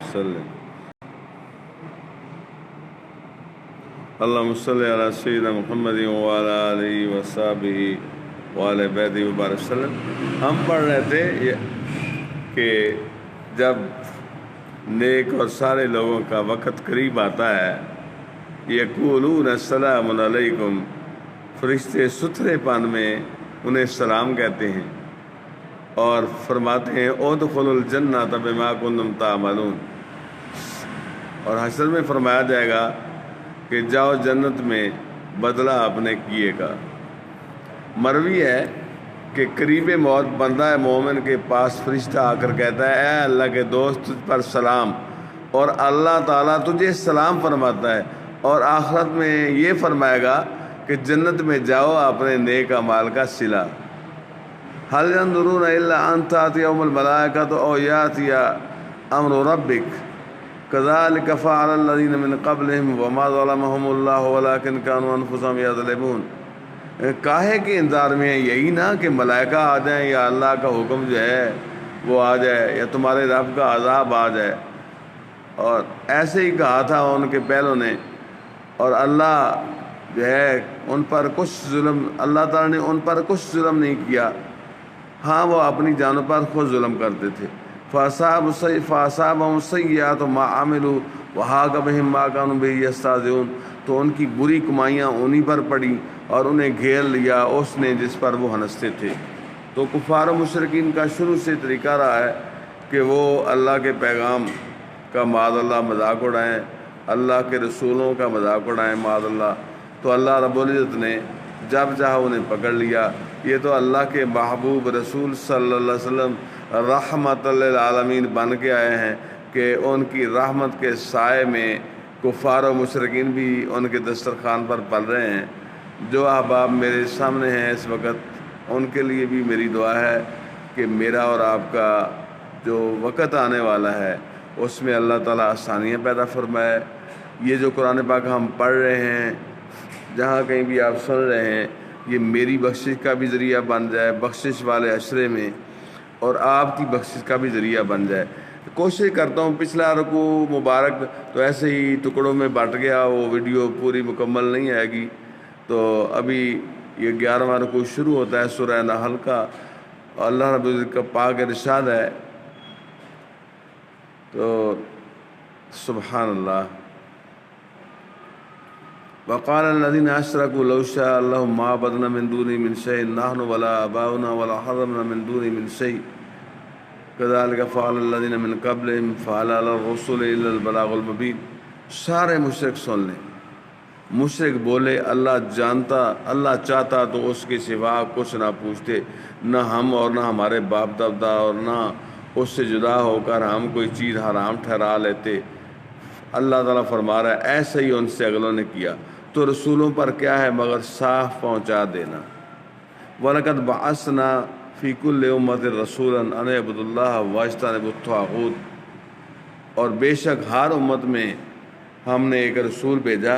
وسلم. اللهم صل على سيدنا محمد وعلى آلہ وصحبہ وعلى بیتہ وبارک وسلم. ہم پڑھ رہے تھے کہ جب نیک اور سارے لوگوں کا وقت قریب آتا ہے، یقولون السلام علیکم، فرشتے ستھرے پن میں انہیں سلام کہتے ہیں اور فرماتے ہیں ادخلوا الجنۃ بما کنتم تعملون. اور حشر میں فرمایا جائے گا کہ جاؤ جنت میں بدلہ اپنے کیے کا. مروی ہے کہ قریب موت بندہ مومن کے پاس فرشتہ آ کر کہتا ہے اے اللہ کے دوست تجھ پر سلام، اور اللہ تعالیٰ تجھے سلام فرماتا ہے اور آخرت میں یہ فرمائے گا کہ جنت میں جاؤ اپنے نیک اعمال کا صلہ. هل ينظرون الا ان تاتيهم الملائكة او ياتي امر ربك كذلك فعل الذين من قبلهم وما ظلمهم الله ولكن كانوا انفسهم يظلمون. کاہے کے انتظار میں ہے؟ یہی نا کہ ملائکہ آ جائیں یا اللہ کا حکم جو ہے وہ آ جائے یا تمہارے رب کا عذاب آ جائے. اور ایسے ہی کہا تھا ان کے پہلوں نے، اور اللہ جو ہے ان پر کچھ ظلم، اللہ تعالیٰ نے ان پر کچھ ظلم نہیں کیا، ہاں وہ اپنی جانوں پر خود ظلم کرتے تھے. فَأَصَابَهُمْ سَيِّئَاتُ مَا عَمِلُوا وَحَاقَ بِهِم مَّا كَانُوا بِهِ يَسْتَهْزِئُونَ. تو ان کی بری کمائیاں انہی پر پڑی اور انہیں گھیر لیا اس نے جس پر وہ ہنستے تھے. تو کفار و مشرکین کا شروع سے طریقہ رہا ہے کہ وہ اللہ کے پیغام کا معاذ اللہ مذاق اڑائیں، اللہ کے رسولوں کا مذاق اڑائیں معاذ اللہ. تو اللہ رب العزت نے جب چاہا انہیں پکڑ لیا. یہ تو اللہ کے محبوب رسول صلی اللہ علیہ وسلم رحمت للعالمین بن کے آئے ہیں کہ ان کی رحمت کے سائے میں کفار و مشرکین بھی ان کے دسترخوان پر پل رہے ہیں. جو احباب میرے سامنے ہیں اس وقت ان کے لیے بھی میری دعا ہے کہ میرا اور آپ کا جو وقت آنے والا ہے اس میں اللہ تعالیٰ آسانیاں پیدا فرمائے. یہ جو قرآن پاک ہم پڑھ رہے ہیں، جہاں کہیں بھی آپ سن رہے ہیں، یہ میری بخشش کا بھی ذریعہ بن جائے بخشش والے عشرے میں، اور آپ کی بخشش کا بھی ذریعہ بن جائے. کوشش کرتا ہوں، پچھلا رکوع مبارک تو ایسے ہی ٹکڑوں میں بٹ گیا، وہ ویڈیو پوری مکمل نہیں آئے گی. تو ابھی یہ 11واں رکوع شروع ہوتا ہے سورہ نحل کا. اللہ رب العزت کا پاک ارشاد ہے، تو سبحان اللہ. وقال الذين اشركوا لو شاء الله ما عبدنا من دونه من شيء نحن ولا آباؤنا ولا حرمنا من دونه من شيء كذلك فعل الذين من قبلهم فعل على الرسل الا البلاغ المبين. سارے مشرک سن لیں. مشرک بولے اللہ جانتا، اللہ چاہتا تو اس کے سوا کچھ نہ پوچھتے، نہ ہم اور نہ ہمارے باپ دادا، اور نہ اس سے جدا ہو کر ہم کوئی چیز حرام ٹھہرا لیتے. اللہ تعالیٰ فرما رہا ہے ایسے ہی ان سے اگلوں نے کیا. تو رسولوں پر کیا ہے مگر صاف پہنچا دینا. وَلَقَدْ بَعَثْنَا فِي كُلِّ أُمَّةٍ رَسُولًا أَنِ اعْبُدُوا اللَّهَ وَاجْتَنِبُوا الطَّاغُوتَ. اور بے شک ہر امت میں ہم نے ایک رسول بھیجا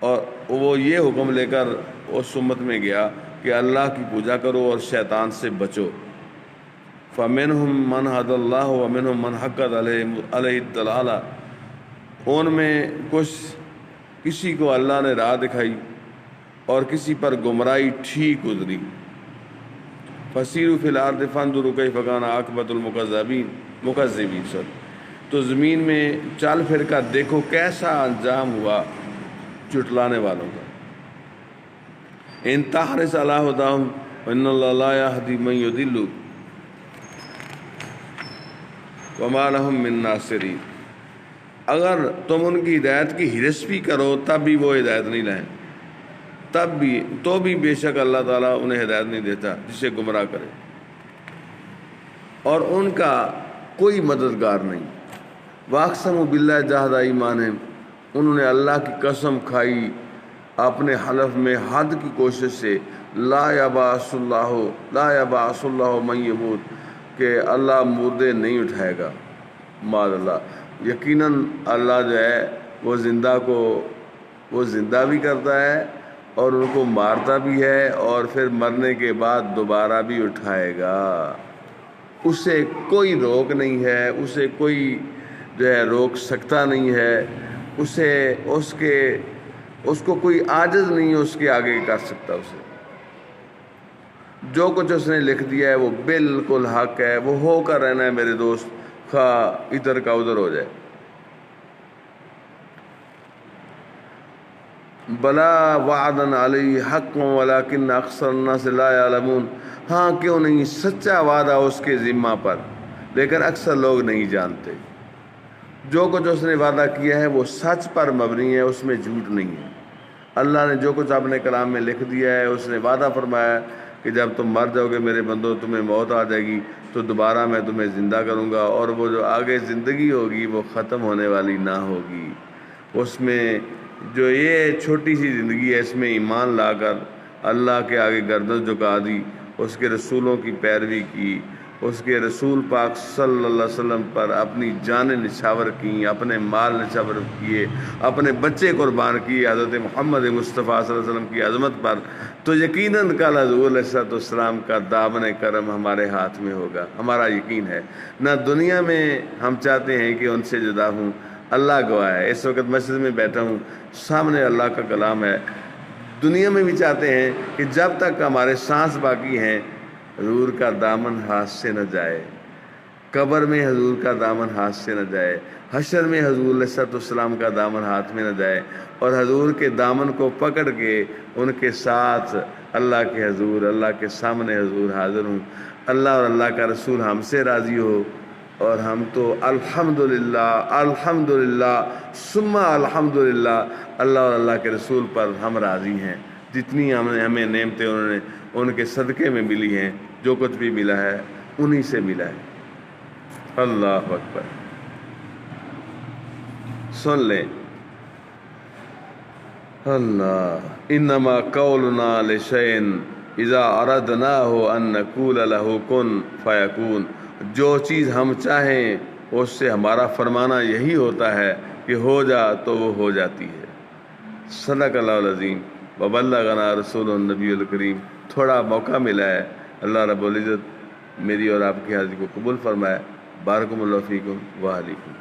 اور وہ یہ حکم لے کر اس امت میں گیا کہ اللہ کی پوجا کرو اور شیطان سے بچو. فَمِنْهُمْ مَنْ هَدَى اللَّهُ وَمِنْهُمْ مَنْ حَقَّتْ عَلَيْهِ الضَّلَالَةُ. ان میں کسی کو اللہ نے راہ دکھائی اور کسی پر گمراہی ٹھیک گزری. فَسِيرُوا فِي الْأَرْضِ فَانظُرُوا كَيْفَ كَانَ عَاقِبَةُ الْمُكَذِّبِينَ. تو زمین میں چل پھر کر دیکھو کیسا انجام ہوا چٹلانے والوں کا. ان تحرص علی ھداھم وان اللہ لا یہدی من یضل وما لهم من ناصرین. اگر تم ان کی ہدایت کی حرص بھی کرو تب بھی وہ ہدایت نہیں لائیں، تو بھی بے شک اللہ تعالیٰ انہیں ہدایت نہیں دیتا جسے گمراہ کرے، اور ان کا کوئی مددگار نہیں. واقسموا باللہ جہد ایمانہم. انہوں نے اللہ کی قسم کھائی اپنے حلف میں حد کی کوشش سے. لا یبعث اللہ من یموت، کہ اللہ مردے نہیں اٹھائے گا. معاذ اللہ. یقیناً اللہ جو ہے وہ زندہ بھی کرتا ہے اور ان کو مارتا بھی ہے اور پھر مرنے کے بعد دوبارہ بھی اٹھائے گا. اسے کوئی روک نہیں ہے، اسے کوئی جو ہے روک سکتا نہیں ہے، اس کو کوئی عاجز نہیں ہے اس کے آگے کر سکتا اسے۔ جو کچھ اس نے لکھ دیا ہے وہ بالکل حق ہے، وہ ہو کر رہنا ہے میرے دوست، خواہ ادھر کا ادھر ہو جائے۔ بلا وعدن علی حق ولکن اکثر الناس لا یعلمون، ہاں کیوں نہیں، سچا وعدہ اس کے ذمہ پر، لیکن اکثر لوگ نہیں جانتے۔ جو کچھ اس نے وعدہ کیا ہے وہ سچ پر مبنی ہے، اس میں جھوٹ نہیں ہے۔ اللہ نے جو کچھ اپنے کلام میں لکھ دیا ہے، اس نے وعدہ فرمایا کہ جب تم مر جاؤ گے میرے بندو، تمہیں موت آ جائے گی تو دوبارہ میں تمہیں زندہ کروں گا، اور وہ جو آگے زندگی ہوگی وہ ختم ہونے والی نہ ہوگی۔ اس میں جو یہ چھوٹی سی زندگی ہے، اس میں ایمان لا کر اللہ کے آگے گردن جھکا دی، اس کے رسولوں کی پیروی کی، اس کے رسول پاک صلی اللہ علیہ وسلم پر اپنی جانیں نچھاور کی، اپنے مال نچھاور کیے، اپنے بچے قربان کیے حضرت محمد مصطفیٰ صلی اللہ علیہ وسلم کی عظمت پر، تو یقیناً کل حضور علیہ السلام کا دامن کرم ہمارے ہاتھ میں ہوگا۔ ہمارا یقین ہے، نہ دنیا میں ہم چاہتے ہیں کہ ان سے جدا ہوں، اللہ گواہ ہے، اس وقت مسجد میں بیٹھا ہوں، سامنے اللہ کا کلام ہے، دنیا میں بھی چاہتے ہیں کہ جب تک ہمارے سانس باقی ہیں حضور کا دامن ہاتھ سے نہ جائے، قبر میں حضور کا دامن ہاتھ سے نہ جائے، حشر میں حضور علیہ السلام کا دامن ہاتھ میں نہ جائے، اور حضور کے دامن کو پکڑ کے ان کے ساتھ اللہ کے حضور، اللہ کے سامنے حضور حاضر ہوں، اللہ اور اللہ کا رسول ہم سے راضی ہو، اور ہم تو الحمدللہ الحمدللہ ثم الحمدللہ اللہ اور اللہ کے رسول پر ہم راضی ہیں۔ جتنی ہمیں نعمتیں انہوں نے ان کے صدقے میں ملی ہیں، جو کچھ بھی ملا ہے انہی سے ملا ہے۔ اللہ اکبر۔ سن لیں، اللہ انما قولنا لشیء اذا اردناہ ان نقول لہ کن فیکون، جو چیز ہم چاہیں اس سے ہمارا فرمانا یہی ہوتا ہے کہ ہو جا تو وہ ہو جاتی ہے۔ صدق اللہ العظیم وبلغنا رسول النبی الکریم۔ تھوڑا موقع ملا ہے، اللہ رب العزت میری اور آپ کی حاضری کو قبول فرمائے۔ بارکم اللہ فیکم وعلیکم۔